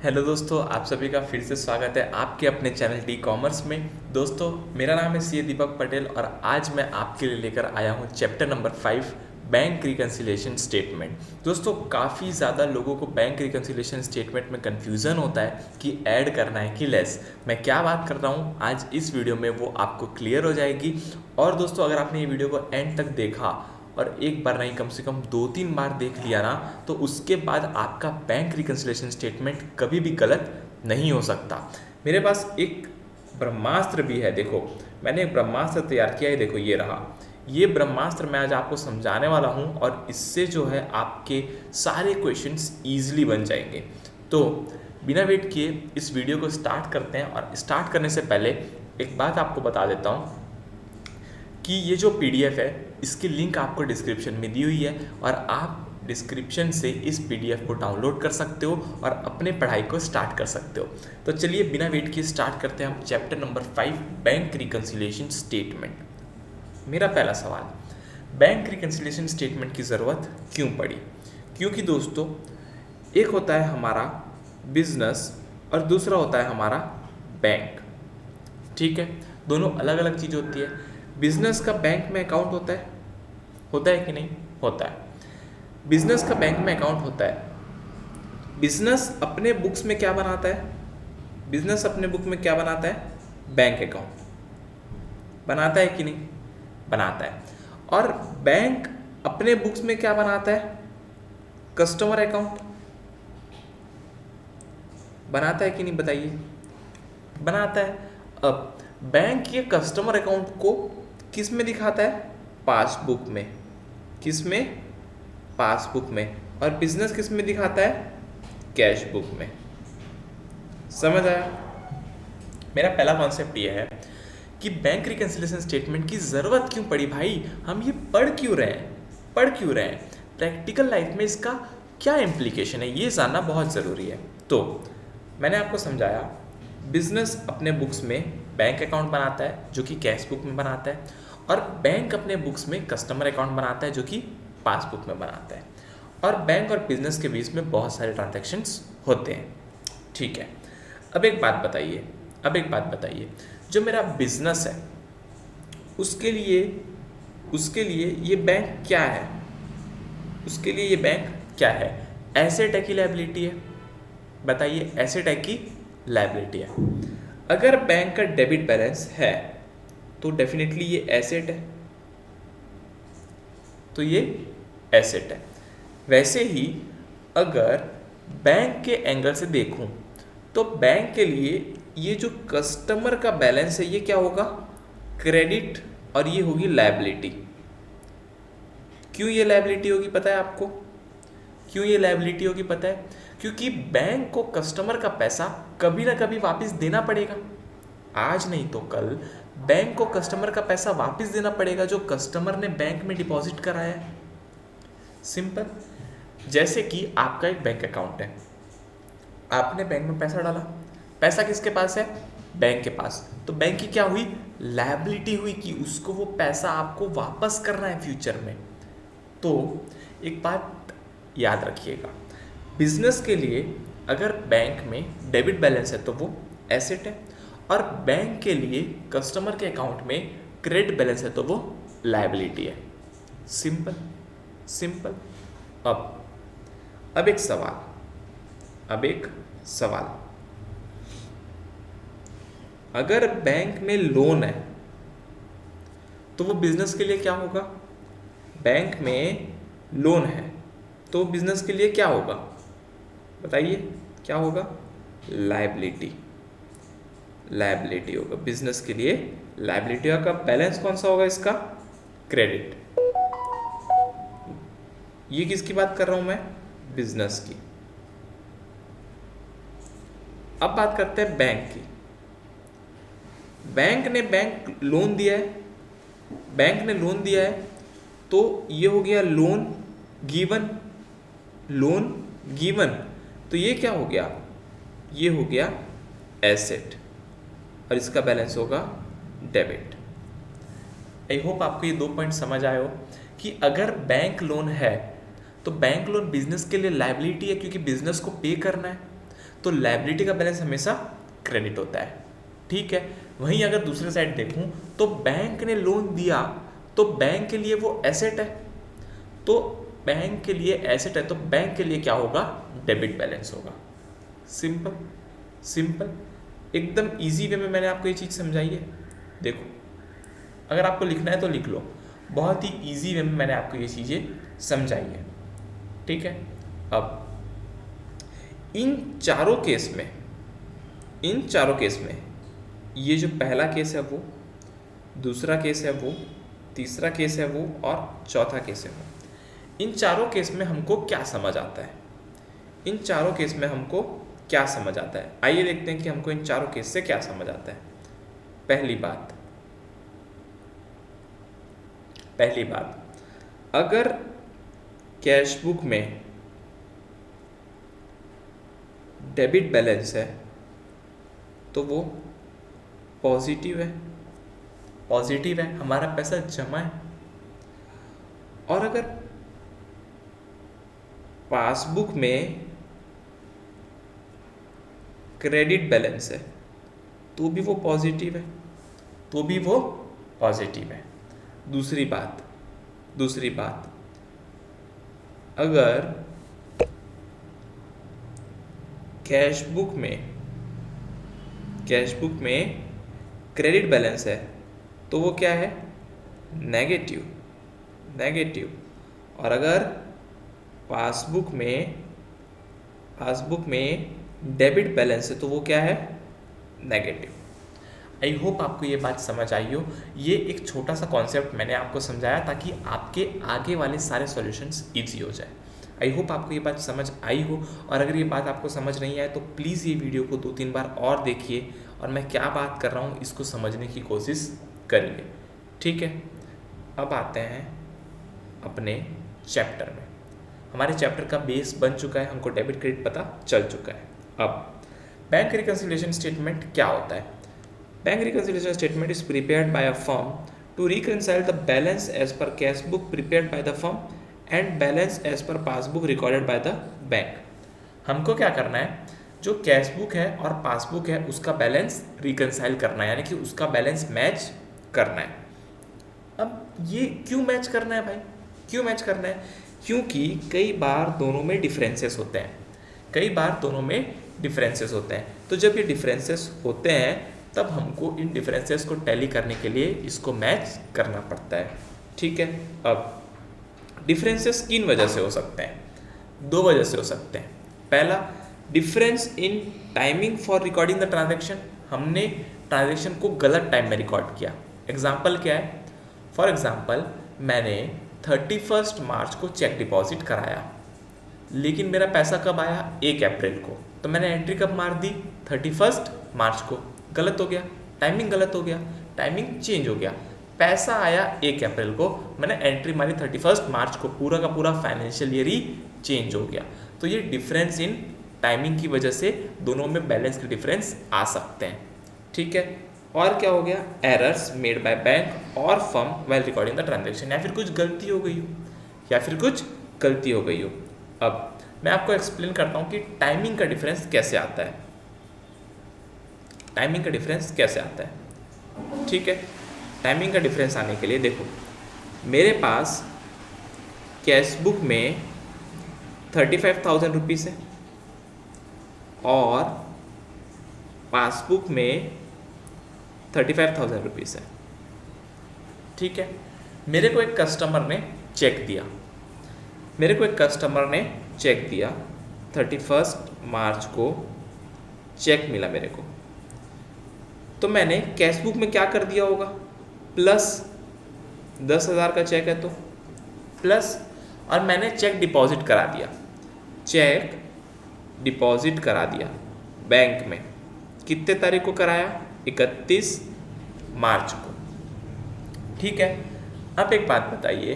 Hello दोस्तों, आप सभी का फिर से स्वागत है आपके अपने चैनल टी कॉमर्स में। दोस्तों, मेरा नाम है सी दीपक पटेल और आज मैं आपके लिए लेकर आया हूँ chapter number 5 bank reconciliation statement. दोस्तों, काफ़ी ज़्यादा लोगों को बैंक रिकन्सिलिएशन स्टेटमेंट में कन्फ्यूज़न होता है कि ऐड करना है कि लेस। मैं क्या बात कर रहा हूँ आज इस वीडियो में वो आपको क्लियर हो जाएगी। और दोस्तों, अगर आपने ये वीडियो को एंड तक देखा और एक बार नहीं कम से कम 2-3 बार देख लिया ना, तो उसके बाद आपका बैंक रिकन्सिलिएशन स्टेटमेंट कभी भी गलत नहीं हो सकता। मेरे पास एक ब्रह्मास्त्र भी है। देखो, मैंने एक ब्रह्मास्त्र तैयार किया है। देखो, ये रहा। ये ब्रह्मास्त्र मैं आज आपको समझाने वाला हूँ और इससे जो है आपके सारे क्वेश्चंस ईजिली बन जाएंगे। तो बिना वेट किए इस वीडियो को स्टार्ट करते हैं। और स्टार्ट करने से पहले एक बात आपको बता देता हूँ कि ये जो पीडीएफ है इसकी लिंक आपको डिस्क्रिप्शन में दी हुई है और आप डिस्क्रिप्शन से इस पीडीएफ को डाउनलोड कर सकते हो और अपने पढ़ाई को स्टार्ट कर सकते हो। तो चलिए बिना वेट किए स्टार्ट करते हैं हम chapter number 5 bank reconciliation statement. मेरा पहला सवाल, बैंक रिकन्सिलिएशन स्टेटमेंट की ज़रूरत क्यों पड़ी? क्योंकि दोस्तों, एक होता है हमारा बिजनेस और दूसरा होता है हमारा बैंक। ठीक है, दोनों अलग अलग चीज़ होती है। बिजनेस का बैंक में अकाउंट होता है कि नहीं? होता है। बिजनेस का बैंक में अकाउंट होता है। बिजनेस अपने बुक्स में क्या बनाता है? बिजनेस अपने बुक में क्या बनाता है? बैंक अकाउंट बनाता है कि नहीं? बनाता है। और बैंक अपने बुक्स में क्या बनाता है? कस्टमर अकाउंट बनाता है कि नहीं? बताइए। बनाता है। अब बैंक ये कस्टमर अकाउंट को किस में दिखाता है? पासबुक में। किस में? पासबुक में। और बिजनेस किस में दिखाता है? कैश बुक में। समझ आया? मेरा पहला कॉन्सेप्ट ये है कि बैंक रिकन्सिलिएशन स्टेटमेंट की ज़रूरत क्यों पड़ी भाई? हम ये पढ़ क्यों रहे हैं? प्रैक्टिकल लाइफ में इसका क्या इम्प्लीकेशन है ये जानना बहुत ज़रूरी है। तो मैंने आपको समझाया, बिजनेस अपने बुक्स में बैंक अकाउंट बनाता है जो कि कैश बुक में बनाता है, और बैंक अपने बुक्स में कस्टमर अकाउंट बनाता है जो कि पासबुक में बनाता है। और बैंक और बिजनेस के बीच में बहुत सारे ट्रांजैक्शंस होते हैं। ठीक है, अब एक बात बताइए, जो मेरा बिजनेस है उसके लिए ये बैंक क्या है? उसके लिए ये बैंक क्या है? एसेट है कि लायबिलिटी है? बताइए, एसेट है कि लायबिलिटी है? अगर बैंक का डेबिट बैलेंस है तो डेफिनेटली ये एसेट है, तो ये एसेट है। वैसे ही अगर बैंक के एंगल से देखूं तो बैंक के लिए ये जो कस्टमर का बैलेंस है ये क्या होगा? क्रेडिट, और ये होगी लायबिलिटी। क्यों ये लायबिलिटी होगी पता है आपको? क्यों ये लायबिलिटी होगी पता है? क्योंकि बैंक को कस्टमर का पैसा कभी ना कभी वापस देना पड़ेगा। आज नहीं तो कल बैंक को कस्टमर का पैसा वापस देना पड़ेगा जो कस्टमर ने बैंक में डिपॉजिट कराया है। सिंपल। जैसे कि आपका एक बैंक अकाउंट है, आपने बैंक में पैसा डाला, पैसा किसके पास है? बैंक के पास। तो बैंक की क्या हुई? लायबिलिटी हुई कि उसको वो पैसा आपको वापस करना है फ्यूचर में। तो एक बात याद रखिएगा, बिजनेस के लिए अगर बैंक में डेबिट बैलेंस है तो वो एसेट है, और बैंक के लिए कस्टमर के अकाउंट में क्रेडिट बैलेंस है तो वो लायबिलिटी है। सिंपल। अब एक सवाल, अगर बैंक में लोन है तो वो बिजनेस के लिए क्या होगा? बैंक में लोन है तो बिजनेस के लिए क्या होगा? बताइए, क्या होगा? लायबिलिटी होगा। बिजनेस के लिए लायबिलिटी का बैलेंस कौन सा होगा? इसका क्रेडिट। ये किसकी बात कर रहा हूं मैं? बिजनेस की। अब बात करते हैं बैंक की। बैंक ने लोन दिया है तो ये हो गया लोन गिवन। तो ये क्या हो गया? ये हो गया एसेट, और इसका बैलेंस होगा डेबिट। आई होप आपको ये 2 पॉइंट समझ आए हो कि अगर बैंक लोन है तो बैंक लोन बिजनेस के लिए लायबिलिटी है क्योंकि बिजनेस को पे करना है। तो लायबिलिटी का बैलेंस हमेशा क्रेडिट होता है, ठीक है। वहीं अगर दूसरे साइड देखूं तो बैंक ने लोन दिया तो बैंक के लिए वो एसेट है, तो बैंक के लिए एसेट है तो बैंक के लिए क्या होगा, डेबिट बैलेंस होगा। सिंपल सिंपल, एकदम इजी वे में मैंने आपको ये चीज़ समझाई है। देखो, अगर आपको लिखना है तो लिख लो, बहुत ही इजी वे में मैंने आपको ये चीज़ें समझाई है, ठीक है। अब इन चारों केस में ये जो पहला केस है वो, दूसरा केस है वो, तीसरा केस है वो और चौथा केस है वो, इन चारों केस में हमको क्या समझ आता है, इन चारों केस में हमको क्या समझ आता है, आइए देखते हैं कि हमको इन चारों केस से क्या समझ आता है। पहली बात, अगर कैश बुक में डेबिट बैलेंस है तो वो पॉजिटिव है, हमारा पैसा जमा है। और अगर पासबुक में क्रेडिट बैलेंस है तो भी वो पॉजिटिव है, दूसरी बात, अगर कैश बुक में क्रेडिट बैलेंस है तो वो क्या है, नेगेटिव। और अगर पासबुक में डेबिट बैलेंस है तो वो क्या है, नेगेटिव। आई होप आपको ये बात समझ आई हो। ये एक छोटा सा कॉन्सेप्ट मैंने आपको समझाया ताकि आपके आगे वाले सारे सॉल्यूशंस इजी हो जाए। आई होप आपको ये बात समझ आई हो, और अगर ये बात आपको समझ नहीं आए तो प्लीज़ ये वीडियो को 2-3 बार और देखिए और मैं क्या बात कर रहा हूँ इसको समझने की कोशिश करिए, ठीक है। अब आते हैं अपने चैप्टर में। हमारे चैप्टर का बेस बन चुका है, हमको डेबिट क्रेडिट पता चल चुका है। अब बैंक रिकंसिलिएशन स्टेटमेंट क्या होता है। Bank reconciliation statement is prepared by a firm to reconcile the balance as per cash book prepared by the firm and balance as per passbook recorded by the bank. हमको क्या करना है, जो cash book है और passbook है उसका balance reconcile करना है, यानी कि उसका बैलेंस मैच करना है। अब ये क्यों मैच करना है भाई, क्यों मैच करना है, क्योंकि कई बार दोनों में डिफरेंसेस होते हैं, तो जब ये डिफरेंसेस होते हैं तब हमको इन डिफरेंसेस को टैली करने के लिए इसको मैच करना पड़ता है, ठीक है। अब डिफरेंसेस किन वजह से हो सकते हैं, 2 वजह से हो सकते हैं। पहला, difference in timing for recording the transaction, हमने ट्रांजैक्शन को गलत टाइम में रिकॉर्ड किया। एग्जाम्पल क्या है, फॉर एग्जाम्पल मैंने 31 मार्च को चेक डिपॉजिट कराया, लेकिन मेरा पैसा कब आया, 1 अप्रैल को, तो मैंने एंट्री कब मार दी, 31 मार्च को। गलत हो गया, टाइमिंग गलत हो गया, टाइमिंग चेंज हो गया। पैसा आया 1 अप्रैल को, मैंने एंट्री मारी 31 मार्च को, पूरा का पूरा फाइनेंशियल ईयर ही चेंज हो गया। तो ये डिफरेंस इन टाइमिंग की वजह से दोनों में बैलेंस के डिफरेंस आ सकते हैं, ठीक है। और क्या हो गया, एरर्स मेड बाय बैंक और firm while recording the transaction, या फिर कुछ गलती हो गई हो। अब मैं आपको एक्सप्लेन करता हूँ कि टाइमिंग का डिफरेंस कैसे आता है, ठीक है। टाइमिंग का डिफरेंस आने के लिए देखो, मेरे पास कैश बुक में 35,000 रुपीज़ है और पासबुक में 35,000 रुपीज़ है, ठीक है। मेरे को एक कस्टमर ने चेक दिया, 31 मार्च को चेक मिला मेरे को, तो मैंने कैश बुक में क्या कर दिया होगा, प्लस 10,000 का चेक है तो प्लस, और मैंने चेक डिपॉजिट करा दिया बैंक में। कितने तारीख को कराया, 31 मार्च को, ठीक है। अब एक बात बताइए,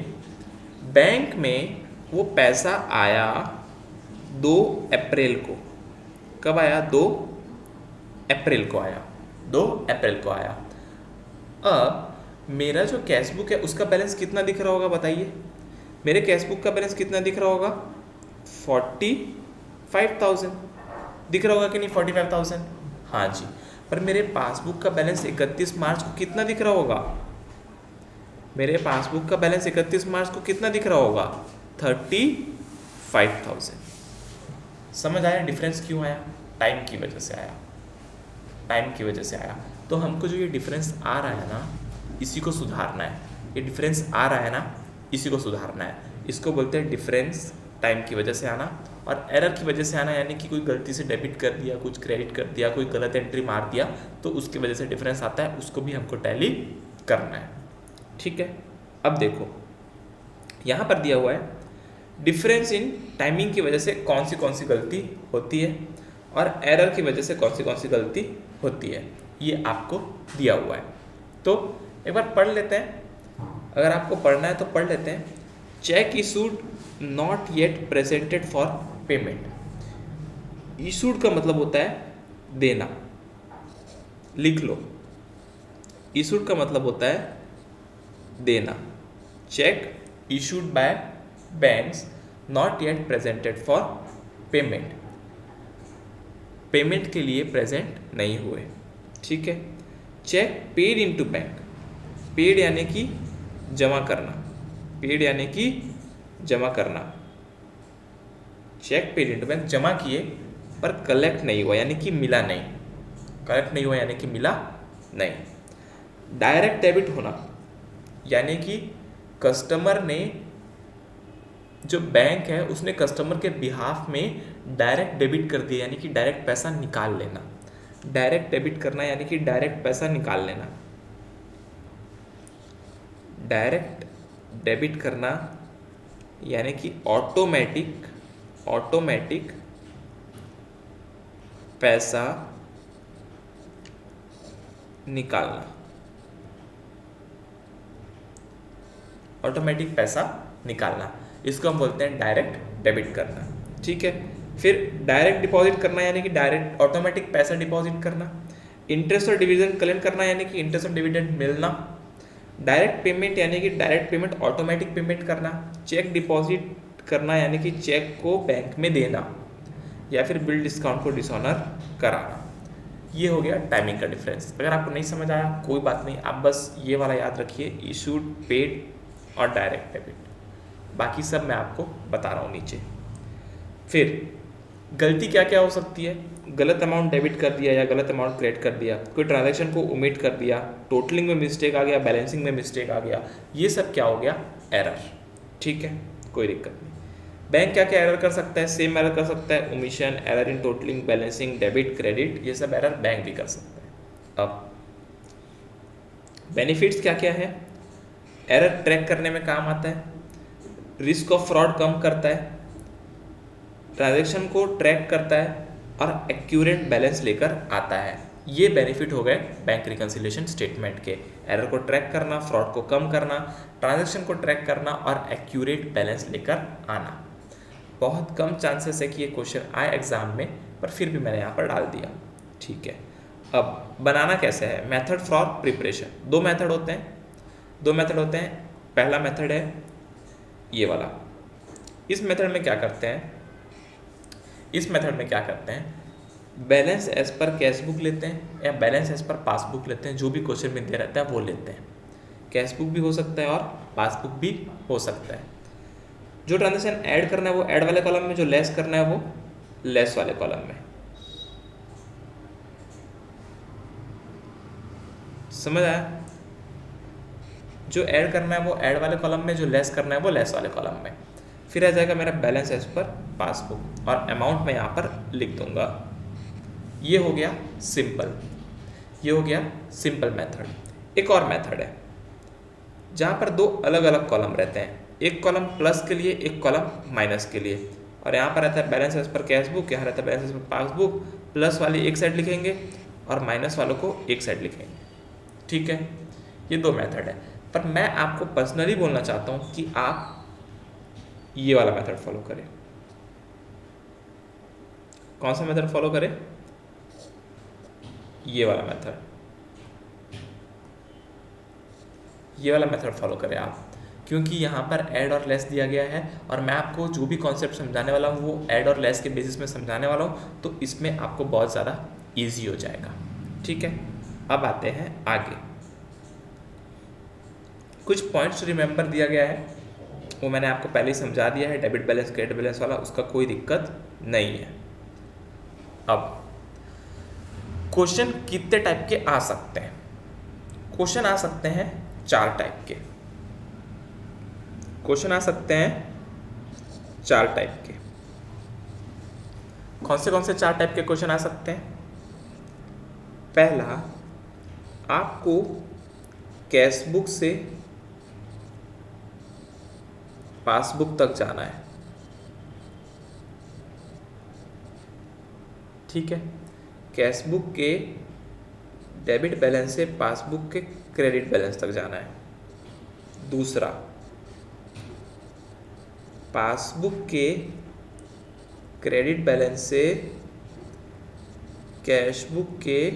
बैंक में वो पैसा आया 2 अप्रैल को, कब आया, 2 अप्रैल को आया। अब मेरा जो कैश बुक है उसका बैलेंस कितना दिख रहा होगा बताइए, मेरे कैश बुक का बैलेंस कितना दिख रहा होगा, 45,000, दिख रहा होगा कि नहीं 45,000? हाँ जी। पर मेरे पासबुक का बैलेंस 31 मार्च को कितना दिख रहा होगा? मेरे पासबुक का बैलेंस 31 मार्च को कितना दिख रहा होगा? 35,000। समझ आया डिफरेंस क्यों आया? टाइम की वजह से आया, टाइम की वजह से आया। तो हमको जो ये डिफरेंस आ रहा है ना, इसी को सुधारना है। ये डिफरेंस आ रहा है ना, इसी को सुधारना है। इसको बोलते हैं डिफरेंस टाइम की वजह से आना। और एरर की वजह से आना यानी कि कोई गलती से डेबिट कर दिया, कुछ क्रेडिट कर दिया, कोई गलत एंट्री मार दिया, तो उसकी वजह से डिफरेंस आता है, उसको भी हमको टैली करना है। ठीक है, अब देखो यहाँ पर दिया हुआ है डिफरेंस इन टाइमिंग की वजह से कौन सी गलती होती है और एरर की वजह से कौन सी गलती होती है, ये आपको दिया हुआ है। तो एक बार पढ़ लेते हैं, अगर आपको पढ़ना है तो पढ़ लेते हैं। Cheque issued not yet presented for payment. Issued का मतलब होता है देना, लिख लो। इशूड का मतलब होता है देना। Cheque issued by banks not yet presented for payment, payment के लिए प्रेजेंट नहीं हुए। ठीक है। Cheque paid into bank, paid यानी कि जमा करना, पेड यानी कि जमा करना। चेक पेड इनटू बैंक, जमा किए पर कलेक्ट नहीं हुआ यानी कि मिला नहीं, कलेक्ट नहीं हुआ यानी कि मिला नहीं। डायरेक्ट डेबिट होना यानी कि कस्टमर ने, जो बैंक है उसने कस्टमर के बिहाफ में डायरेक्ट डेबिट कर दिया यानी कि डायरेक्ट पैसा निकाल लेना। डायरेक्ट डेबिट करना यानी कि डायरेक्ट पैसा निकाल लेना। डायरेक्ट डेबिट करना यानी कि ऑटोमेटिक पैसा निकालना, ऑटोमेटिक पैसा निकालना, इसको हम बोलते हैं डायरेक्ट डेबिट करना। ठीक है। फिर डायरेक्ट डिपॉजिट करना यानी कि डायरेक्ट ऑटोमेटिक पैसा डिपॉजिट करना। इंटरेस्ट और डिविडेंड कलेक्ट करना यानी कि इंटरेस्ट और डिविडेंड मिलना। डायरेक्ट पेमेंट यानी कि डायरेक्ट पेमेंट ऑटोमेटिक पेमेंट करना। चेक डिपॉजिट करना यानी कि चेक को बैंक में देना, या फिर बिल डिस्काउंट को डिसऑनर कराना। ये हो गया टाइमिंग का डिफरेंस। अगर आपको नहीं समझ आया कोई बात नहीं, आप बस ये वाला याद रखिए, इशूड, पेड और डायरेक्ट डेबिट। बाकी सब मैं आपको बता रहा हूँ नीचे। फिर गलती क्या क्या हो सकती है? गलत अमाउंट डेबिट कर दिया या गलत अमाउंट क्रेडिट कर दिया, कोई ट्रांजैक्शन को ओमिट कर दिया, टोटलिंग में मिस्टेक आ गया, बैलेंसिंग में मिस्टेक आ गया, ये सब क्या हो गया? एरर। ठीक है, कोई दिक्कत नहीं। बैंक क्या क्या एरर कर सकता है? सेम एरर कर सकता है, omission, error in totalling, balancing, debit, credit, ये सब एरर बैंक भी कर सकता है। अब बेनिफिट्स क्या क्या है? एरर ट्रैक करने में काम आता है, रिस्क ऑफ फ्रॉड कम करता है, ट्रांजैक्शन को ट्रैक करता है और एक्यूरेट बैलेंस लेकर आता है। ये बेनिफिट हो गए बैंक रिकंसिलिएशन स्टेटमेंट के। एरर को ट्रैक करना, फ्रॉड को कम करना, ट्रांजैक्शन को ट्रैक करना और एक्यूरेट बैलेंस लेकर आना। बहुत कम चांसेस है कि ये क्वेश्चन आए एग्जाम में, पर फिर भी मैंने यहाँ पर डाल दिया। ठीक है। अब बनाना कैसे है? Method for preparation. दो मेथड होते हैं। पहला मेथड है ये वाला। इस मेथड में क्या करते हैं? Balance as per cash book लेते हैं या बैलेंस एज पर पासबुक लेते हैं, जो भी क्वेश्चन में दे रहता है वो लेते हैं। कैश बुक भी हो सकता है और पासबुक भी हो सकता है। जो ट्रांजेक्शन ऐड करना है वो ऐड वाले कॉलम में, जो लेस करना है वो लेस वाले कॉलम में। समझ आया? जो ऐड करना है वो ऐड वाले कॉलम में, जो लेस करना है वो लेस वाले कॉलम में। फिर आ जाएगा मेरा बैलेंस एज पर पासबुक और अमाउंट मैं यहाँ पर लिख दूंगा। ये हो गया सिंपल मेथड। एक और मेथड है जहाँ पर दो अलग अलग कॉलम रहते हैं, एक कॉलम प्लस के लिए, एक कॉलम माइनस के लिए। और यहाँ पर रहता है balance as per cash book, यहाँ रहता है balance as per passbook. Plus वाली एक साइड लिखेंगे और माइनस वालों को एक साइड लिखेंगे। ठीक है, ये दो मेथड है। पर मैं आपको पर्सनली बोलना चाहता हूँ कि आप ये वाला मेथड फॉलो करें। कौन सा मेथड फॉलो करें? ये वाला मेथड फॉलो करें आप, क्योंकि यहाँ पर ऐड और लेस दिया गया है और मैं आपको जो भी कॉन्सेप्ट समझाने वाला हूँ वो ऐड और लेस के बेसिस में समझाने वाला हूँ, तो इसमें आपको बहुत ज़्यादा ईजी हो जाएगा। ठीक है, अब आते हैं आगे। कुछ पॉइंट्स रिमेंबर दिया गया है, वो मैंने आपको पहले ही समझा दिया है, डेबिट बैलेंस क्रेडिट बैलेंस वाला, उसका कोई दिक्कत नहीं है। अब क्वेश्चन कितने टाइप के आ सकते हैं? क्वेश्चन आ सकते हैं 4 टाइप के। क्वेश्चन आ सकते हैं 4 टाइप के। कौन से 4 टाइप के क्वेश्चन आ सकते हैं? पहला, आपको कैश बुक से पासबुक तक जाना है। ठीक है, कैश बुक के डेबिट बैलेंस से पासबुक के क्रेडिट बैलेंस तक जाना है। दूसरा, पासबुक के क्रेडिट बैलेंस से कैश बुक के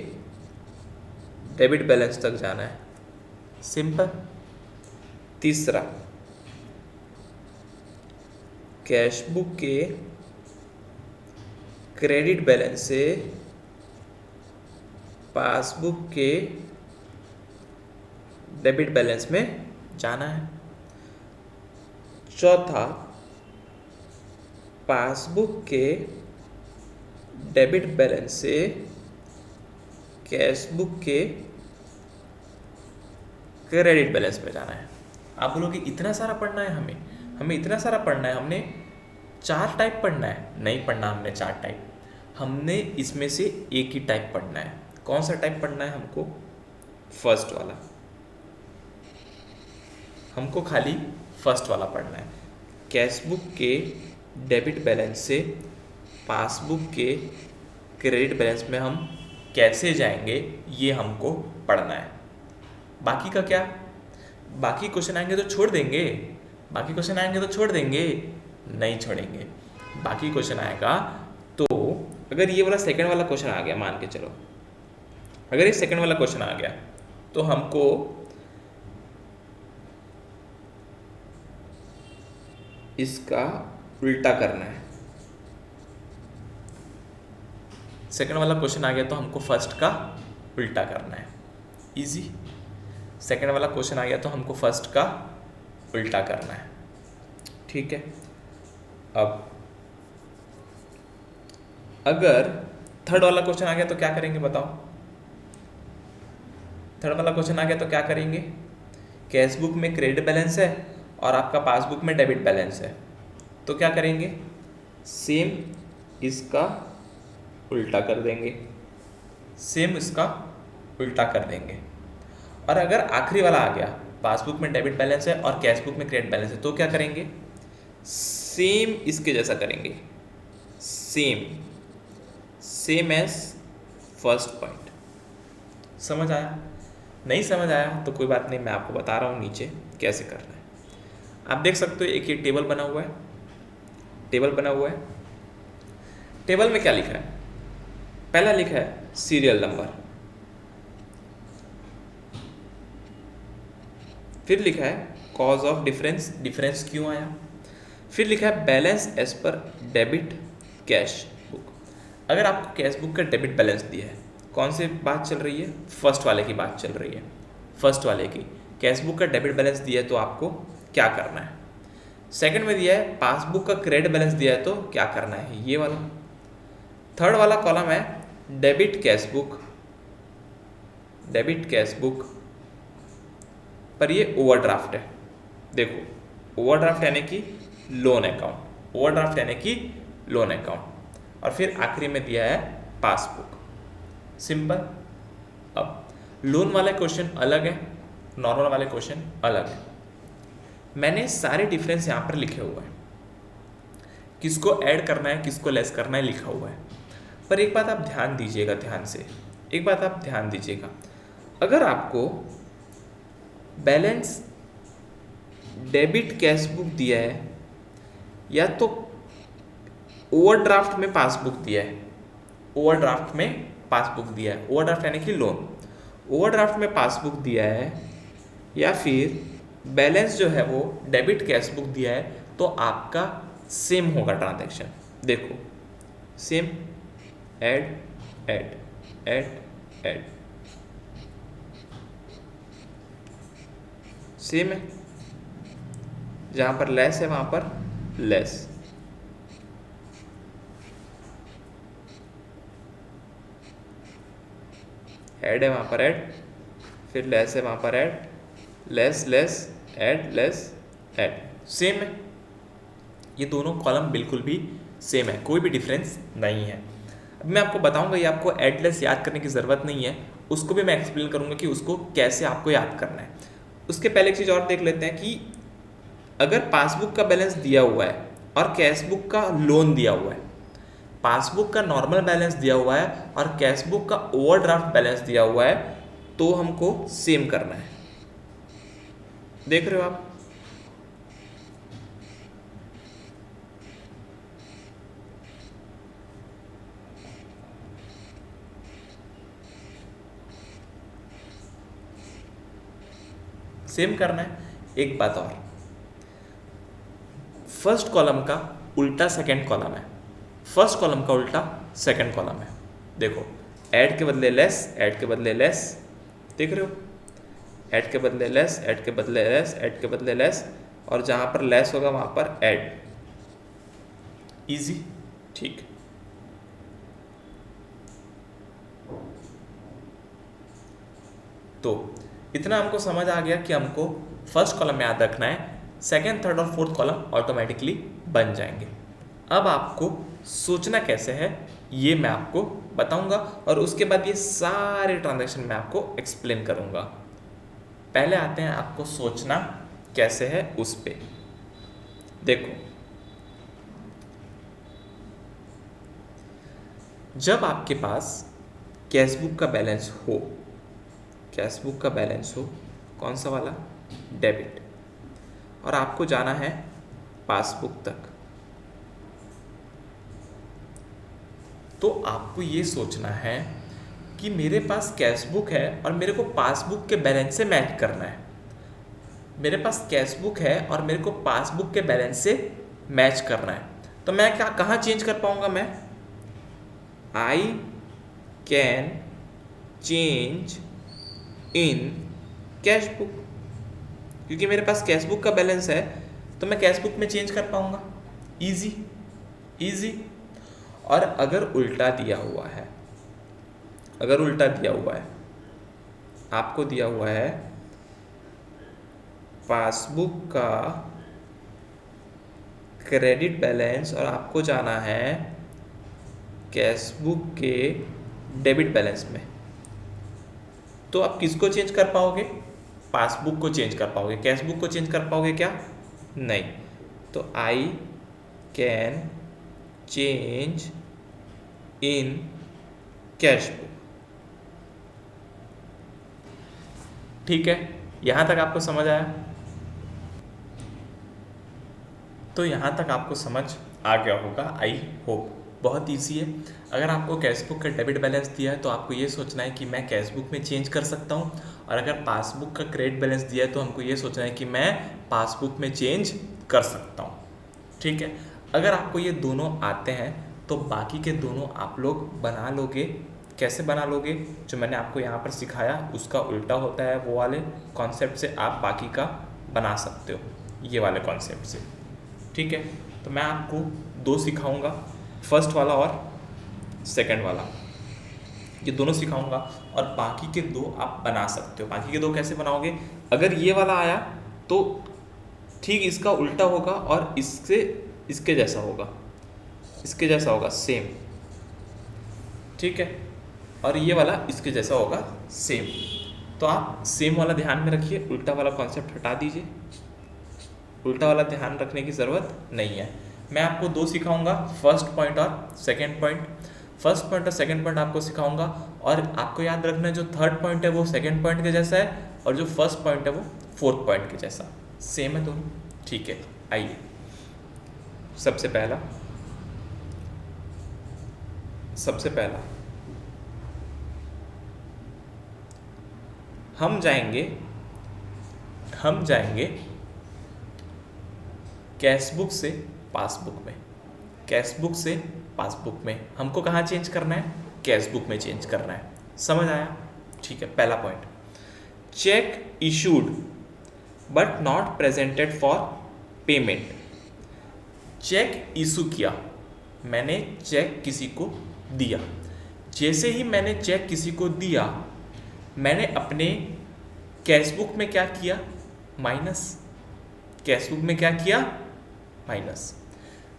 डेबिट बैलेंस तक जाना है। सिंपल। तीसरा, कैश बुक के क्रेडिट बैलेंस से पासबुक के डेबिट बैलेंस में जाना है। चौथा, पासबुक के डेबिट बैलेंस से कैश बुक के क्रेडिट बैलेंस में जाना है। आप बोलोगे इतना सारा पढ़ना है हमें इतना सारा पढ़ना है, हमने 4 टाइप पढ़ना है? नहीं पढ़ना हमने 4 टाइप, हमने इसमें से एक ही टाइप पढ़ना है। कौन सा टाइप पढ़ना है हमको? फर्स्ट वाला। हमको खाली फर्स्ट वाला पढ़ना है। कैश बुक के डेबिट बैलेंस से पासबुक के क्रेडिट बैलेंस में हम कैसे जाएंगे, ये हमको पढ़ना है। बाकी का क्या? बाकी क्वेश्चन आएंगे तो छोड़ देंगे? नहीं छोड़ेंगे। बाकी क्वेश्चन आएगा तो अगर ये वाला सेकंड वाला क्वेश्चन आ गया, मान के चलो, अगर ये सेकंड वाला क्वेश्चन आ गया तो हमको इसका उल्टा करना है। सेकंड वाला क्वेश्चन आ गया तो हमको फर्स्ट का उल्टा करना है। इजी। सेकंड वाला क्वेश्चन आ गया तो हमको फर्स्ट का उल्टा करना है। ठीक है, अब अगर थर्ड वाला क्वेश्चन आ गया तो क्या करेंगे बताओ? थर्ड वाला क्वेश्चन आ गया तो क्या करेंगे? कैश बुक में क्रेडिट बैलेंस है और आपका पासबुक में डेबिट बैलेंस है, तो क्या करेंगे? सेम इसका उल्टा कर देंगे। और अगर आखिरी वाला आ गया, पासबुक में डेबिट बैलेंस है और कैश बुक में क्रेडिट बैलेंस है, तो क्या करेंगे? सेम इसके जैसा करेंगे। Same as first point. समझ आया? नहीं समझ आया तो कोई बात नहीं, मैं आपको बता रहा हूँ नीचे कैसे करना है। आप देख सकते हो एक ये टेबल बना हुआ है। टेबल में क्या लिखा है? पहला लिखा है सीरियल नंबर, फिर लिखा है कॉज ऑफ डिफरेंस क्यों आया, फिर लिखा है balance as per debit cash book. अगर आपको कैश बुक का डेबिट बैलेंस दिया है, कौन सी बात चल रही है? फर्स्ट वाले की बात चल रही है। फर्स्ट वाले की कैश बुक का डेबिट बैलेंस दिया है तो आपको क्या करना है? सेकंड में दिया है पासबुक का क्रेडिट बैलेंस दिया है तो क्या करना है? ये वाला। थर्ड वाला कॉलम है डेबिट कैश बुक पर ये ओवरड्राफ्ट है। देखो, ओवरड्राफ्ट यानी कि लोन अकाउंट, और फिर आखिरी में दिया है पासबुक। सिंपल। अब लोन वाला क्वेश्चन अलग है, नॉर्मल वाले क्वेश्चन अलग है। मैंने सारे डिफरेंस यहाँ पर लिखे हुए हैं, किसको ऐड करना है किसको लेस करना है लिखा हुआ है। पर एक बात आप ध्यान दीजिएगा, अगर आपको बैलेंस डेबिट कैश बुक दिया है या तो ओवरड्राफ्ट में पासबुक दिया है, ओवरड्राफ्ट यानी कि लोन, ओवरड्राफ्ट में पासबुक दिया है, या फिर बैलेंस जो है वो डेबिट कैश बुक दिया है तो आपका सेम होगा ट्रांजैक्शन। देखो same, add add add add, same है। जहाँ पर लेस है वहाँ पर लेस, ऐड है वहाँ पर ऐड, फिर लेस है वहाँ पर add, less less add less add, same है। ये दोनों कॉलम बिल्कुल भी सेम है, कोई भी डिफरेंस नहीं है। अब मैं आपको बताऊंगा, ये आपको ऐड लेस याद करने की ज़रूरत नहीं है, उसको भी मैं एक्सप्लेन करूंगा कि उसको कैसे आपको याद करना है। उसके पहले एक चीज़ और देख लेते हैं कि अगर पासबुक का बैलेंस दिया हुआ है और कैश बुक का लोन दिया हुआ है, पासबुक का नॉर्मल बैलेंस दिया हुआ है और कैश बुक का ओवरड्राफ्ट बैलेंस दिया हुआ है, तो हमको सेम करना है। देख रहे हो आप, सेम करना है। एक बात और, फर्स्ट कॉलम का उल्टा सेकंड कॉलम है, फर्स्ट कॉलम का उल्टा सेकंड कॉलम है। देखो ऐड के बदले लेस, ऐड के बदले लेस, देख रहे हो, ऐड के बदले लेस, ऐड के बदले लेस, ऐड के बदले लेस, और जहाँ पर लेस होगा वहाँ पर ऐड, इजी, ठीक। तो इतना हमको समझ आ गया कि हमको फर्स्ट कॉलम में याद रखना है, सेकंड थर्ड और फोर्थ कॉलम ऑटोमेटिकली बन जाएंगे। अब आपको सोचना कैसे है ये मैं आपको बताऊंगा और उसके बाद ये सारे ट्रांजैक्शन मैं आपको एक्सप्लेन करूंगा। पहले आते हैं आपको सोचना कैसे है उस पे। देखो, जब आपके पास कैशबुक का बैलेंस हो, कैशबुक का बैलेंस हो, कौन सा वाला, डेबिट, और आपको जाना है पासबुक तक, तो आपको ये सोचना है कि मेरे पास कैशबुक है और मेरे को पासबुक के बैलेंस से मैच करना है। मेरे पास कैशबुक है और मेरे को पासबुक के बैलेंस से मैच करना है, तो मैं क्या कहाँ चेंज कर पाऊंगा, मैं I can change in cashbook, क्योंकि मेरे पास कैशबुक का बैलेंस है तो मैं कैशबुक में चेंज कर पाऊंगा, इजी इजी। और अगर उल्टा दिया हुआ है, अगर उल्टा दिया हुआ है, आपको दिया हुआ है पासबुक का क्रेडिट बैलेंस और आपको जाना है कैशबुक के डेबिट बैलेंस में, तो आप किसको चेंज कर पाओगे, पासबुक को चेंज कर पाओगे, कैशबुक को चेंज कर पाओगे क्या, नहीं। तो I can change in cashbook, ठीक है। यहां तक आपको समझ आया, तो यहाँ तक आपको समझ आ गया होगा, आई होप। बहुत इजी है। अगर आपको कैशबुक का डेबिट बैलेंस दिया है तो आपको ये सोचना है कि मैं कैशबुक में चेंज कर सकता हूँ, और अगर पासबुक का क्रेडिट बैलेंस दिया है तो हमको ये सोचना है कि मैं पासबुक में चेंज कर सकता हूँ, ठीक है। अगर आपको ये दोनों आते हैं तो बाकी के दोनों आप लोग बना लोगे। कैसे बना लोगे, जो मैंने आपको यहाँ पर सिखाया उसका उल्टा होता है, वो वाले कॉन्सेप्ट से आप बाकी का बना सकते हो, ये वाले कॉन्सेप्ट से, ठीक है। तो मैं आपको दो सिखाऊंगा, फर्स्ट वाला और सेकंड वाला, ये दोनों सिखाऊंगा, और बाकी के दो आप बना सकते हो। बाकी के दो कैसे बनाओगे, अगर ये वाला आया तो ठीक इसका उल्टा होगा और इससे इसके जैसा होगा, इसके जैसा होगा सेम, ठीक है, और ये वाला इसके जैसा होगा सेम। तो आप सेम वाला ध्यान में रखिए, उल्टा वाला कॉन्सेप्ट हटा दीजिए, उल्टा वाला ध्यान रखने की ज़रूरत नहीं है। मैं आपको दो सिखाऊंगा, फर्स्ट पॉइंट और सेकंड पॉइंट। फर्स्ट पॉइंट और सेकंड पॉइंट आपको सिखाऊंगा, और आपको याद रखना है जो थर्ड पॉइंट है वो सेकंड पॉइंट के जैसा है, और जो फर्स्ट पॉइंट है वो फोर्थ पॉइंट के जैसा, सेम है दोनों, ठीक है। आइए, सबसे पहला हम जाएंगे हम जाएंगे कैशबुक से पासबुक में, कैशबुक से पासबुक में हमको कहाँ चेंज करना है, कैशबुक में चेंज करना है। समझ आया? ठीक है, पहला point, cheque issued but not presented for payment. Cheque issue किया, मैंने चेक किसी को दिया, जैसे ही मैंने चेक किसी को दिया मैंने अपने कैशबुक में क्या किया, माइनस। कैशबुक में क्या किया, माइनस।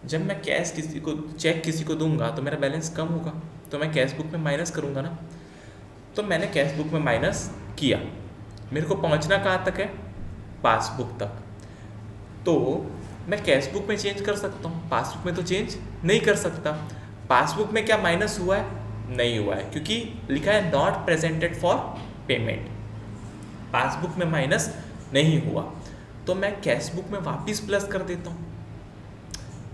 जब मैं चेक किसी को दूंगा तो मेरा बैलेंस कम होगा, तो मैं कैशबुक में माइनस करूंगा ना। तो मैंने कैशबुक में माइनस किया, मेरे को पहुंचना कहाँ तक है, पासबुक तक। तो मैं कैशबुक में चेंज कर सकता हूँ, पासबुक में तो चेंज नहीं कर सकता। पासबुक में क्या माइनस हुआ है, नहीं हुआ है, क्योंकि लिखा है not presented for payment. Passbook में माइनस नहीं हुआ, तो मैं कैशबुक में वापस प्लस कर देता हूँ।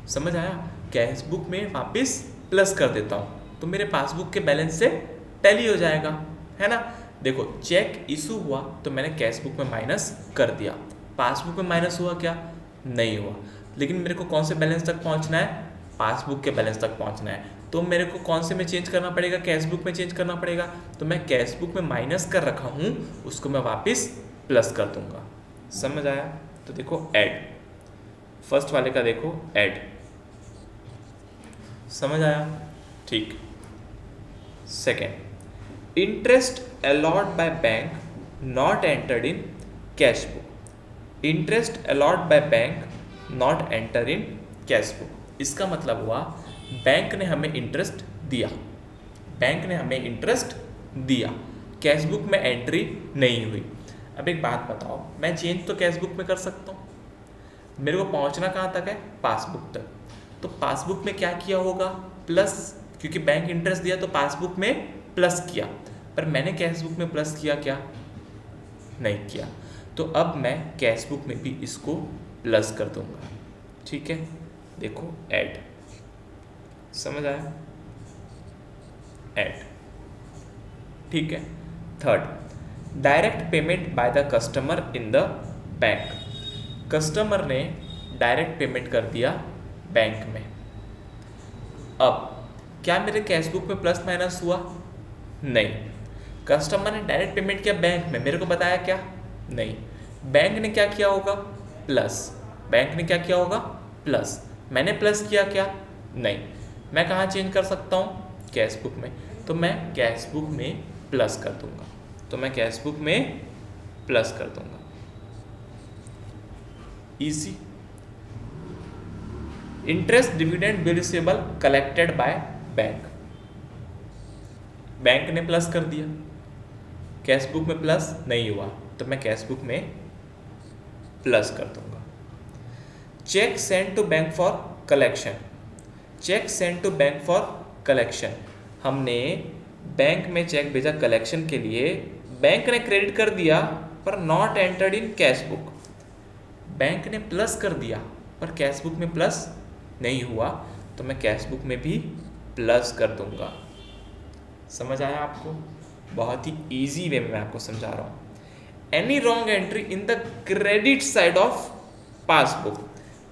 समझ आया? कैशबुक में वापस प्लस कर देता हूँ तो मेरे पासबुक के बैलेंस से टैली हो जाएगा, है ना। देखो, चेक इशू हुआ तो मैंने कैशबुक में माइनस कर दिया, पासबुक में माइनस हुआ क्या, नहीं हुआ। लेकिन मेरे को कौन से बैलेंस तक पहुंचना है, पासबुक के बैलेंस तक पहुंचना है। तो मेरे को कौन से में चेंज करना पड़ेगा, कैशबुक में चेंज करना पड़ेगा। तो मैं कैशबुक में माइनस कर रखा हूँ उसको मैं वापस प्लस कर दूंगा। समझ आया? तो देखो ऐड, फर्स्ट वाले का देखो ऐड, समझ आया? ठीक। Second, interest allot by bank not entered in cash book. Interest allot by bank not enter in cash book, इसका मतलब हुआ बैंक ने हमें इंटरेस्ट दिया, बैंक ने हमें इंटरेस्ट दिया, कैश बुक में एंट्री नहीं हुई। अब एक बात बताओ, मैं चेंज तो कैश बुक में कर सकता हूँ, मेरे को पहुँचना कहाँ तक है, पासबुक तक। तो पासबुक में क्या किया होगा, प्लस, क्योंकि बैंक इंटरेस्ट दिया तो पासबुक में प्लस किया, पर मैंने कैशबुक में प्लस किया क्या, नहीं किया। तो अब मैं कैशबुक में भी इसको प्लस कर दूंगा। ठीक है, देखो ऐड, समझ आया? ऐड, ठीक है। Third, direct payment by the customer in the bank. Customer ने डायरेक्ट पेमेंट कर दिया बैंक में। अब क्या मेरे कैशबुक में प्लस माइनस हुआ, नहीं। कस्टमर ने डायरेक्ट पेमेंट किया बैंक में, मेरे को बताया क्या, नहीं। बैंक ने क्या किया होगा, प्लस। बैंक ने क्या किया होगा, प्लस। मैंने प्लस किया क्या, नहीं। मैं कहाँ चेंज कर सकता हूँ, कैशबुक में। तो मैं कैशबुक में प्लस कर दूंगा, तो मैं कैशबुक में प्लस कर दूंगा। Easy. Interest dividend bill receivable collected by bank, bank ने प्लस कर दिया, कैशबुक में प्लस नहीं हुआ, तो मैं कैशबुक में प्लस कर दूंगा। Cheque send to bank for collection, cheque send to bank for collection, हमने बैंक में चेक भेजा कलेक्शन के लिए, बैंक ने क्रेडिट कर दिया पर not entered in cash book. Bank ने प्लस कर दिया पर कैश बुक में प्लस नहीं हुआ, तो मैं कैश बुक में भी प्लस कर दूंगा। समझ आया आपको? बहुत ही इजी वे में मैं आपको समझा रहा हूँ। Any wrong entry in the credit side of passbook,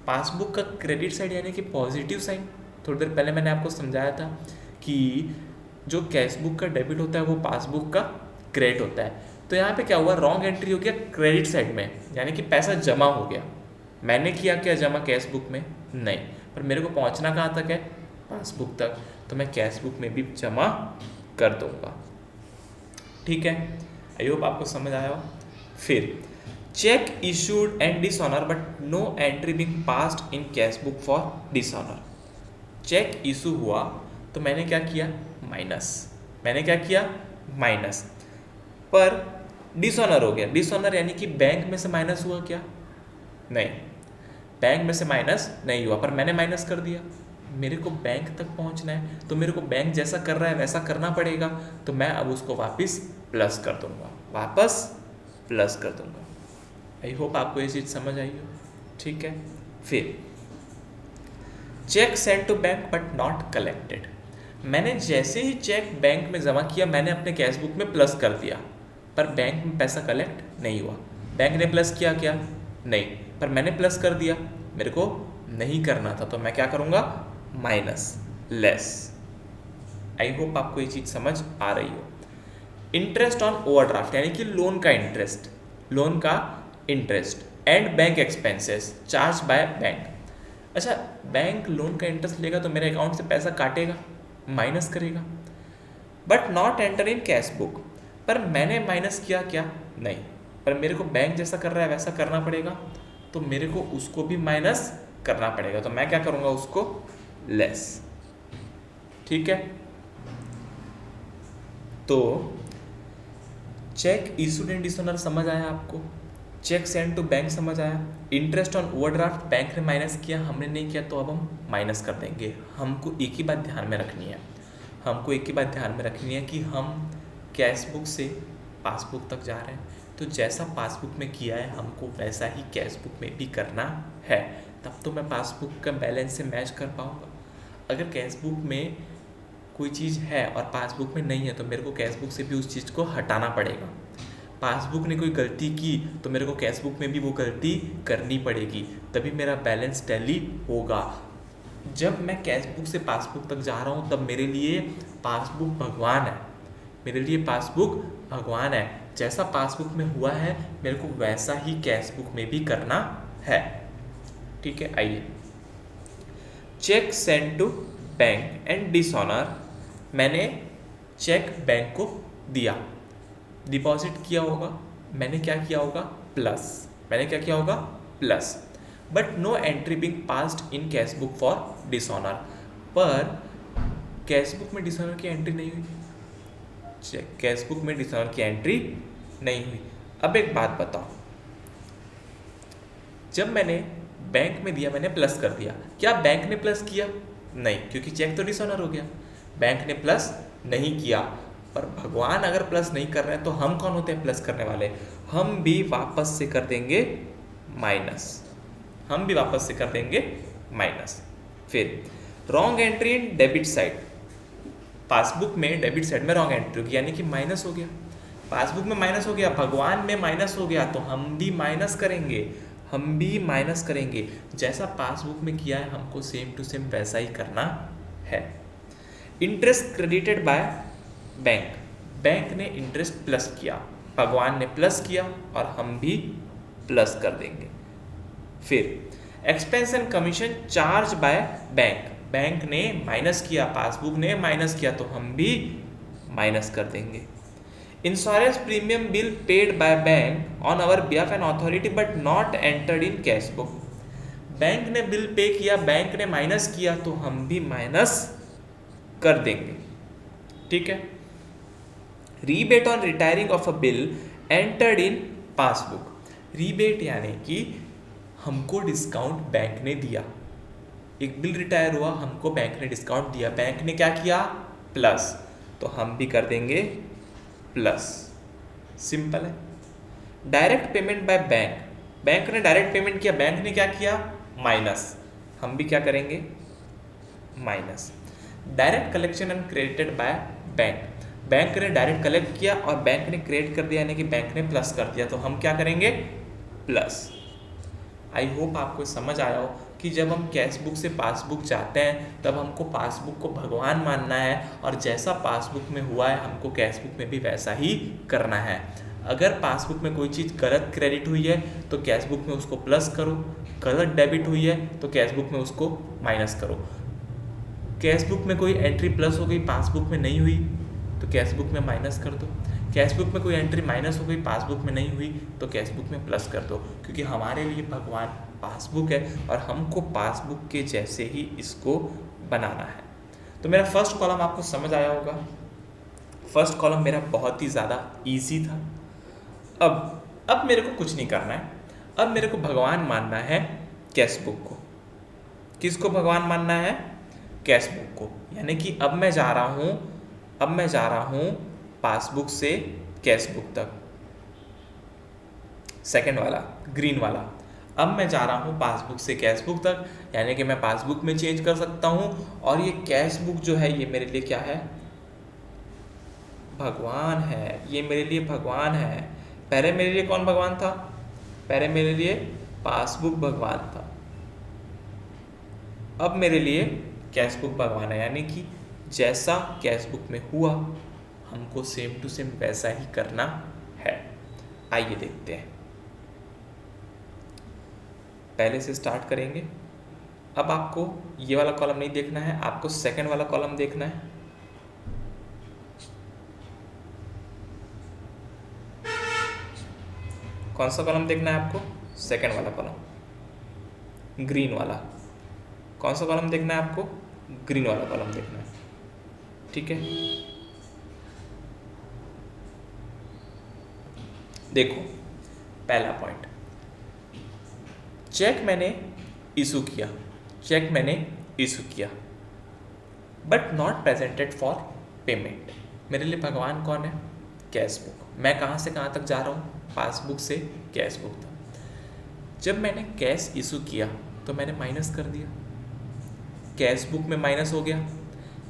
passbook का क्रेडिट साइड यानी कि पॉजिटिव साइड। थोड़ी देर पहले मैंने आपको समझाया था कि जो कैश बुक का डेबिट होता है वो पासबुक का क्रेडिट होता है। तो यहाँ पे क्या हुआ, रॉन्ग एंट्री हो गया क्रेडिट साइड में, यानी कि पैसा जमा हो गया। मैंने किया क्या जमा कैश बुक में, नहीं, पर मेरे को पहुँचना कहाँ तक है, पासबुक तक, तो मैं कैश बुक में भी जमा कर दूंगा। ठीक है, आई होप आपको समझ आया हो। फिर cheque issued and dishonour but no entry being passed in cash book for dishonour. Cheque issue हुआ तो मैंने क्या किया, माइनस। मैंने क्या किया, माइनस, पर डिसऑनर हो गया। डिसऑनर यानी कि बैंक में से माइनस हुआ क्या, नहीं, बैंक में से माइनस नहीं हुआ, पर मैंने माइनस कर दिया। मेरे को बैंक तक पहुंचना है तो मेरे को बैंक जैसा कर रहा है वैसा करना पड़ेगा, तो मैं अब उसको वापस प्लस कर दूंगा, वापस प्लस कर दूंगा। आई होप आपको ये चीज़ समझ आई हो। ठीक है, फिर cheque send to bank but not collected. मैंने जैसे ही चेक बैंक में जमा किया मैंने अपने कैश बुक में प्लस कर दिया, पर बैंक में पैसा कलेक्ट नहीं हुआ, बैंक ने प्लस किया क्या? नहीं, पर मैंने प्लस कर दिया, मेरे को नहीं करना था, तो मैं क्या करूँगा? Minus, less. आई होप आपको ये चीज़ समझ आ रही हो। इंटरेस्ट ऑन ओवरड्राफ्ट यानी कि लोन का इंटरेस्ट, लोन का interest and bank expenses charge by bank. अच्छा, बैंक लोन का इंटरेस्ट लेगा तो मेरे अकाउंट से पैसा काटेगा, माइनस करेगा, but not enter in cash book. पर मैंने माइनस किया क्या? नहीं, पर मेरे को बैंक जैसा कर रहा है वैसा करना पड़ेगा, तो मेरे को उसको भी माइनस करना पड़ेगा, तो मैं क्या करूँगा? उसको लेस। ठीक है, तो चेक इशूड एंड डिसऑनर समझ आया आपको? चेक सेंड टू बैंक समझ आया? इंटरेस्ट ऑन ओवरड्राफ्ट बैंक ने माइनस किया, हमने नहीं किया, तो अब हम माइनस कर देंगे। हमको एक ही बात ध्यान में रखनी है, हमको एक ही बात ध्यान में रखनी है कि हम कैश बुक से पासबुक तक जा रहे हैं, तो जैसा पासबुक में किया है हमको वैसा ही कैश बुक में भी करना है, तब तो मैं पासबुक का बैलेंस से मैच कर पाऊँगा। अगर कैश बुक में कोई चीज़ है और पासबुक में नहीं है तो मेरे को कैश बुक से भी उस चीज़ को हटाना पड़ेगा। पासबुक ने कोई गलती की तो मेरे को कैश बुक में भी वो गलती करनी पड़ेगी, तभी मेरा बैलेंस टैली होगा। जब मैं कैश बुक से पासबुक तक जा रहा हूँ तब मेरे लिए पासबुक भगवान है, मेरे लिए पासबुक भगवान है। जैसा पासबुक में हुआ है मेरे को वैसा ही कैश बुक में भी करना है। ठीक है, आइए। Cheque send to bank and dishonour, मैंने चेक बैंक को दिया, डिपॉजिट किया होगा, मैंने क्या किया होगा? प्लस, मैंने क्या किया होगा? Plus, but no entry being passed in cash book for dishonour, पर कैश बुक में डिसऑनर की एंट्री नहीं हुई, कैश बुक में डिसऑनर की एंट्री नहीं हुई। अब एक बात बताओ, जब मैंने बैंक में दिया मैंने प्लस कर दिया, क्या बैंक ने प्लस किया? नहीं, क्योंकि चेक तो डिसऑनर हो गया, बैंक ने प्लस नहीं किया। पर भगवान अगर प्लस नहीं कर रहे हैं तो हम कौन होते हैं प्लस करने वाले? हम भी वापस से कर देंगे माइनस, हम भी वापस से कर देंगे माइनस। फिर wrong entry in debit side, passbook में डेबिट साइड में रॉन्ग एंट्री होगी यानी कि माइनस हो गया, पासबुक में माइनस हो गया, भगवान में माइनस हो गया, तो हम भी माइनस करेंगे, हम भी माइनस करेंगे। जैसा पासबुक में किया है हमको सेम टू सेम वैसा ही करना है। Interest credited by bank, bank ने इंटरेस्ट प्लस किया, भगवान ने प्लस किया और हम भी प्लस कर देंगे। फिर expense and commission charge by bank, bank ने माइनस किया, पासबुक ने माइनस किया, तो हम भी माइनस कर देंगे। Insurance premium bill paid by bank on our behalf an authority but not entered in cash book, bank ने बिल पे किया, बैंक ने माइनस किया, तो हम भी माइनस कर देंगे। ठीक है। Rebate on retiring of a bill entered in passbook, rebate यानी कि हमको डिस्काउंट बैंक ने दिया, एक बिल रिटायर हुआ, हमको बैंक ने डिस्काउंट दिया, बैंक ने क्या किया? प्लस, तो हम भी कर देंगे प्लस, सिंपल है। Direct payment by bank, bank ने डायरेक्ट पेमेंट किया, बैंक ने क्या किया? माइनस, हम भी क्या करेंगे? Minus. Direct collection and credited by bank, bank ने डायरेक्ट कलेक्ट किया और बैंक ने क्रेडिट कर दिया यानी कि बैंक ने प्लस कर दिया, तो हम क्या करेंगे? प्लस। आई होप आपको समझ आया हो कि जब हम कैश बुक से पासबुक चाहते हैं तब हमको पासबुक को भगवान मानना है और जैसा पासबुक में हुआ है हमको कैश बुक में भी वैसा ही करना है। अगर पासबुक में कोई चीज़ गलत क्रेडिट हुई है तो कैश बुक में उसको प्लस करो, गलत डेबिट हुई है तो कैश बुक में उसको माइनस करो। कैश बुक में कोई एंट्री प्लस हो गई, पासबुक में नहीं हुई तो कैश बुक में माइनस कर दो, कैश बुक में कोई एंट्री माइनस हो गई, पासबुक में नहीं हुई तो कैश बुक में प्लस कर दो, क्योंकि हमारे लिए भगवान पासबुक है और हमको पासबुक के जैसे ही इसको बनाना है। तो मेरा फर्स्ट कॉलम आपको समझ आया होगा, फर्स्ट कॉलम मेरा बहुत ही ज़्यादा इजी था। अब मेरे को कुछ नहीं करना है, अब मेरे को भगवान मानना है कैश बुक को। किसको भगवान मानना है? कैश बुक को। यानी कि अब मैं जा रहा हूँ पासबुक से कैश बुक तक, सेकंड वाला ग्रीन वाला। अब मैं जा रहा हूँ पासबुक से कैश बुक तक, यानी कि मैं पासबुक में चेंज कर सकता हूँ और ये कैश बुक जो है ये मेरे लिए क्या है? भगवान है, ये मेरे लिए भगवान है। पहले मेरे लिए कौन भगवान था? पहले मेरे लिए पासबुक भगवान था, अब मेरे लिए कैश बुक भगवान है। यानी कि जैसा कैश बुक में हुआ हमको सेम टू सेम वैसा ही करना है। आइए देखते हैं, पहले से स्टार्ट करेंगे। अब आपको ये वाला कॉलम नहीं देखना है, आपको सेकंड वाला कॉलम देखना है। कौन सा कॉलम देखना है आपको? सेकंड वाला कॉलम, ग्रीन वाला। कौन सा कॉलम देखना है आपको? ग्रीन वाला कॉलम देखना है। ठीक है, देखो पहला पॉइंट, चेक मैंने इशू किया, चेक मैंने इशू किया but not presented for payment. मेरे लिए भगवान कौन है? Cash book. मैं कहाँ से कहाँ तक जा रहा हूँ? पासबुक से कैश बुक तक। जब मैंने कैश इशू किया तो मैंने माइनस कर दिया, कैश बुक में माइनस हो गया,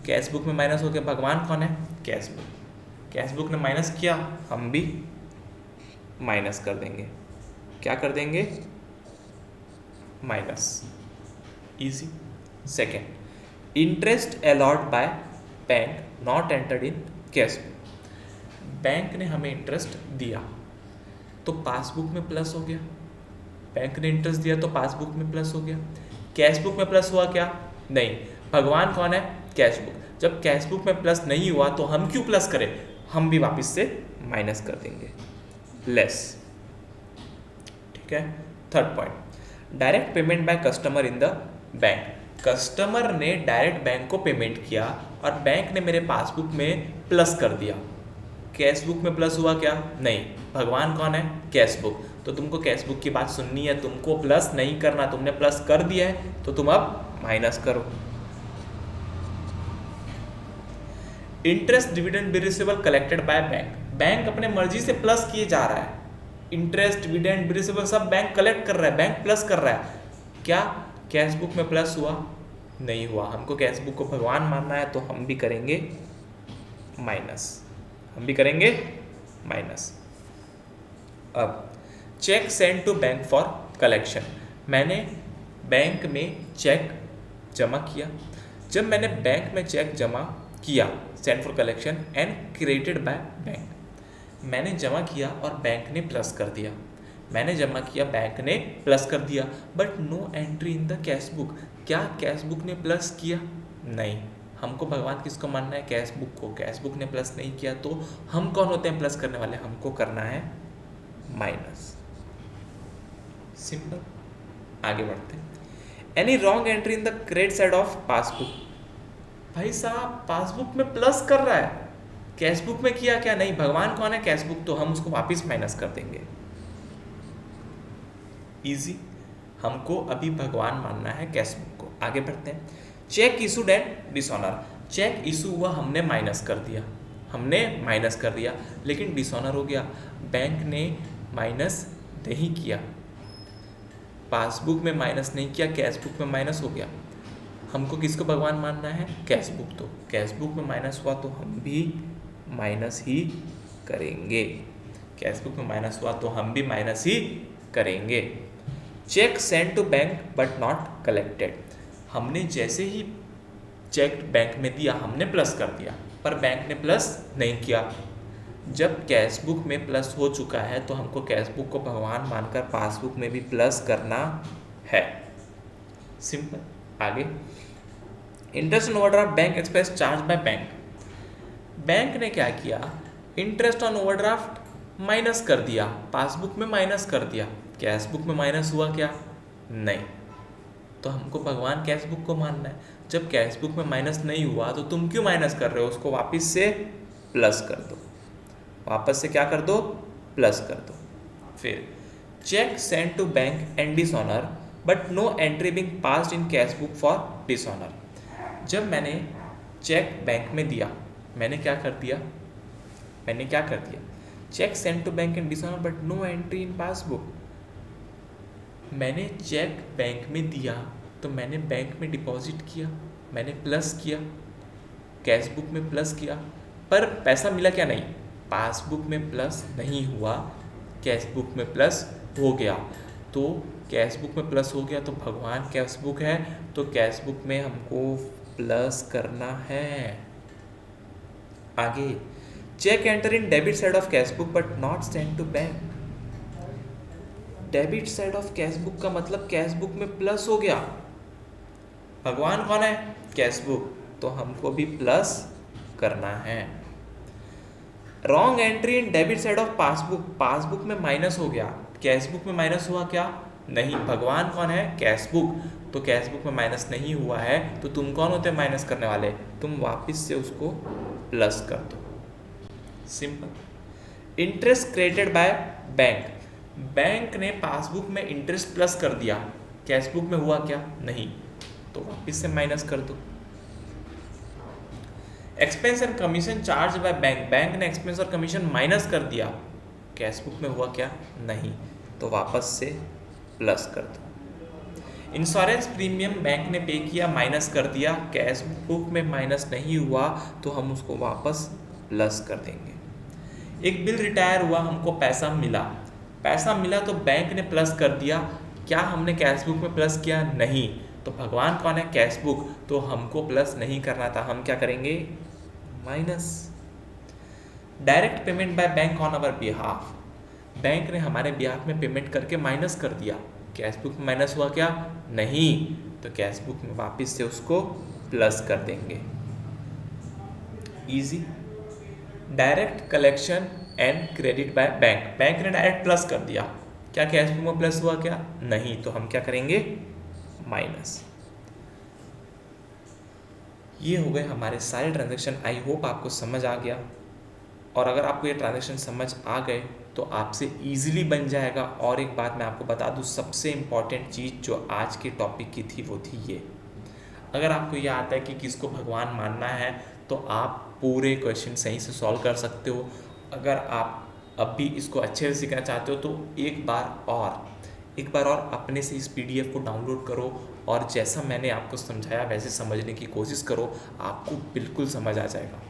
कैश बुक में माइनस हो गया। भगवान कौन है? Cash book. कैश बुक ने माइनस किया, हम भी माइनस कर देंगे। क्या कर देंगे? Minus. Easy. Second, interest allot by bank not entered in cash book. Bank ने हमें इंटरेस्ट दिया तो पासबुक में प्लस हो गया, बैंक ने इंटरेस्ट दिया तो पासबुक में प्लस हो गया। कैश बुक में प्लस हुआ क्या? नहीं। भगवान कौन है? Cash book. जब कैश बुक में प्लस नहीं हुआ तो हम क्यों प्लस करें? हम भी वापस से माइनस कर देंगे, लेस। ठीक है। Third point, direct payment by customer in the bank. Customer ने डायरेक्ट बैंक को पेमेंट किया और बैंक ने मेरे पासबुक में प्लस कर दिया। कैश बुक में प्लस हुआ क्या? नहीं। भगवान कौन है? Cash book. तो तुमको कैश बुक की बात सुननी है, तुमको प्लस नहीं करना। तुमने प्लस कर दिया है तो तुम अब माइनस करो। Interest dividend B receivable collected by bank. Bank अपने मर्जी से प्लस किए जा रहा है। इंटरेस्ट डिविडेंड बी रिसीवेबल सब बैंक कलेक्ट कर रहा है, बैंक प्लस कर रहा है। क्या कैश बुक में प्लस हुआ? नहीं हुआ। हमको कैश बुक को भगवान मानना है तो हम भी करेंगे माइनस, हम भी करेंगे माइनस। अब cheque send to bank for collection. मैंने बैंक में चेक जमा किया। जब मैंने बैंक में चेक जमा किया, send for collection and credited by bank. मैंने जमा किया और बैंक ने प्लस कर दिया। मैंने जमा किया, बैंक ने प्लस कर दिया, but no entry in the cash book. क्या कैश बुक ने प्लस किया? नहीं। हमको भगवान किसको मानना है? कैश बुक को। कैश बुक ने प्लस नहीं किया तो हम कौन होते हैं प्लस करने वाले? हमको करना है माइनस। सिंपल। आगे बढ़ते हैं। Any wrong entry in the credit side of passbook. भाई साहब पासबुक में प्लस कर रहा है, कैश बुक में किया क्या? नहीं। भगवान कौन है? Cash book. तो हम उसको वापस माइनस कर देंगे। इजी। हमको अभी भगवान मानना है कैश बुक को। आगे बढ़ते हैं। Cheque issued and dishonour. Cheque issue हुआ, हमने माइनस कर दिया, हमने माइनस कर दिया, लेकिन डिसऑनर हो गया। बैंक ने माइनस नहीं किया, पासबुक में माइनस नहीं किया, कैश बुक में माइनस हो गया। हमको किसको भगवान मानना है? Cash book. तो कैश बुक में माइनस हुआ तो हम भी माइनस ही करेंगे। कैश बुक में माइनस हुआ तो हम भी माइनस ही करेंगे। Cheque send to bank but not collected. हमने जैसे ही चेक बैंक में दिया हमने प्लस कर दिया, पर बैंक ने प्लस नहीं किया। जब कैश बुक में प्लस हो चुका है तो हमको कैश बुक को भगवान मानकर पासबुक में भी प्लस करना है। सिंपल। आगे, interest on overdraft bank express charge by bank. Bank ने क्या किया? इंटरेस्ट ऑन ओवरड्राफ्ट माइनस कर दिया, पासबुक में माइनस कर दिया। कैश बुक में माइनस हुआ क्या? नहीं। तो हमको भगवान कैश बुक को मानना है। जब कैश बुक में माइनस नहीं हुआ तो तुम क्यों माइनस कर रहे हो? उसको वापस से प्लस कर दो। वापस से क्या कर दो? प्लस कर दो। फिर cheque send to bank and dishonour but no entry being passed in cash book for dishonour. जब मैंने चेक बैंक में दिया, मैंने क्या कर दिया? Cheque send to bank and dishonour but no entry in passbook. मैंने चेक बैंक में दिया तो मैंने बैंक में डिपॉजिट किया, मैंने प्लस किया, कैश बुक में प्लस किया, पर पैसा मिला क्या? नहीं। पासबुक में प्लस नहीं हुआ, कैश बुक में प्लस हो गया तो कैश बुक में प्लस हो गया, तो भगवान कैश बुक है तो कैश बुक में हमको प्लस करना है। आगे, cheque enter in debit side of cash book but not send to bank. Debit side of cash book का मतलब कैश बुक में प्लस हो गया। भगवान कौन है? कैश बुक, तो हमको भी प्लस करना है। Wrong entry in debit side of passbook, passbook में माइनस हो गया, कैश बुक में माइनस हुआ क्या? नहीं। भगवान कौन है? कैश बुक, तो कैश बुक में माइनस नहीं हुआ है, तो तुम कौन होते हैं माइनस करने वाले? तुम वापस से उसको प्लस कर दो, simple. Interest credited by bank, bank ने पासबुक में इंटरेस्ट प्लस कर दिया, कैश बुक में हुआ क्या? नहीं, तो वापस से माइनस कर दो। Expense and commission charge by bank, bank ने एक्सपेंस और कमीशन माइनस कर दिया, कैश बुक में हुआ क्या? नहीं, तो वापस से प्लस कर दो। इंश्योरेंस प्रीमियम बैंक ने पे किया, माइनस कर दिया, कैश बुक में माइनस नहीं हुआ, तो हम उसको वापस प्लस कर देंगे। एक बिल रिटायर हुआ, हमको पैसा मिला, पैसा मिला तो बैंक ने प्लस कर दिया, क्या हमने कैश बुक में प्लस किया? नहीं, तो भगवान कौन है? कैश बुक, तो हमको प्लस नहीं करना था, हम क्या करेंगे? Minus. Direct payment by bank on our behalf, bank ने हमारे बिहाफ में पेमेंट करके माइनस कर दिया, कैश बुक में माइनस हुआ क्या? नहीं, तो कैश बुक में वापस से उसको प्लस कर देंगे। Easy. Direct collection and credit by bank, bank ने डायरेक्ट प्लस कर दिया, क्या कैश बुक में प्लस हुआ क्या? नहीं, तो हम क्या करेंगे? माइनस। ये हो गए हमारे सारे ट्रांजैक्शन। आई होप आपको समझ आ गया, और अगर आपको ये ट्रांजैक्शन समझ आ गए तो आपसे इजीली बन जाएगा। और एक बात मैं आपको बता दूं, सबसे इम्पॉर्टेंट चीज़ जो आज के टॉपिक की थी वो थी ये, अगर आपको ये आता है कि किसको भगवान मानना है तो आप पूरे क्वेश्चन सही से सॉल्व कर सकते हो। अगर आप अब भी इसको अच्छे से सीखना चाहते हो तो एक बार और अपने से इस PDF को डाउनलोड करो, और जैसा मैंने आपको समझाया वैसे समझने की कोशिश करो, आपको बिल्कुल समझ आ जाएगा।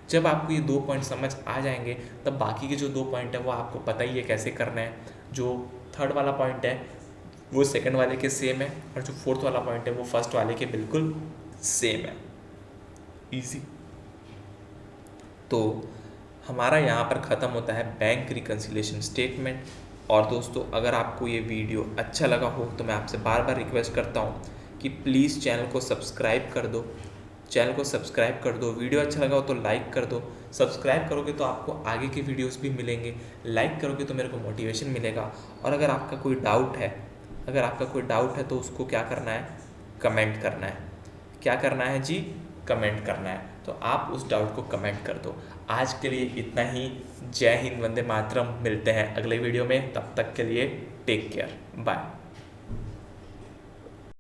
जब आपको ये 2 पॉइंट समझ आ जाएंगे तब बाकी के जो 2 पॉइंट है वो आपको पता ही है कैसे करना है। जो थर्ड वाला पॉइंट है वो सेकंड वाले के सेम है, और जो फोर्थ वाला पॉइंट है वो फर्स्ट वाले के बिल्कुल सेम है। इजी। तो हमारा यहाँ पर ख़त्म होता है बैंक रिकन्सिलिएशन स्टेटमेंट। और दोस्तों, अगर आपको ये वीडियो अच्छा लगा हो तो मैं आपसे बार बार रिक्वेस्ट करता हूँ कि प्लीज़ चैनल को सब्सक्राइब कर दो, वीडियो अच्छा लगा हो तो लाइक कर दो। सब्सक्राइब करोगे तो आपको आगे के वीडियोस भी मिलेंगे, लाइक करोगे तो मेरे को मोटिवेशन मिलेगा। और अगर आपका कोई डाउट है तो उसको क्या करना है? कमेंट करना है। क्या करना है जी? कमेंट करना है। तो आप उस डाउट को कमेंट कर दो। आज के लिए इतना ही। जय हिंद, वंदे मातरम। मिलते हैं अगले वीडियो में, तब तक के लिए टेक केयर, बाय।